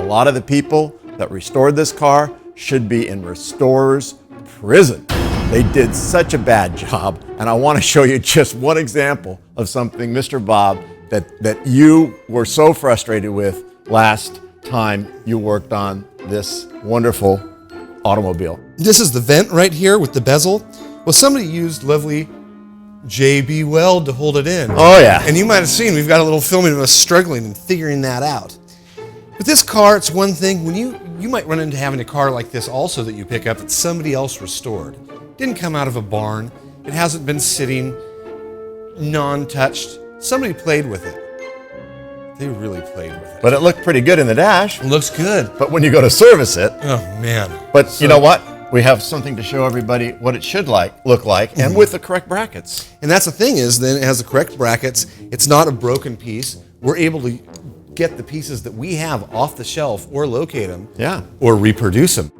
a lot of the people that restored this car should be in restorer's prison. They did such a bad job, and I want to show you just one example of something, Mr. Bob, that you were so frustrated with last time you worked on this wonderful automobile. This is the vent right here with the bezel. Well, somebody used lovely JB Weld to hold it in. Oh yeah. And you might have seen, we've got a little filming of us struggling and figuring that out. With this car, it's one thing, when you might run into having a car like this also that you pick up that somebody else restored. Didn't come out of a barn. It hasn't been sitting non-touched. Somebody played with it. They really played with it. But it looked pretty good in the dash. It looks good. But when you go to service it, oh man. But you know what? We have something to show everybody what it should look like, and with the correct brackets. And that's the thing is, then it has the correct brackets. It's not a broken piece. We're able to get the pieces that we have off the shelf or locate them, Yeah. or reproduce them.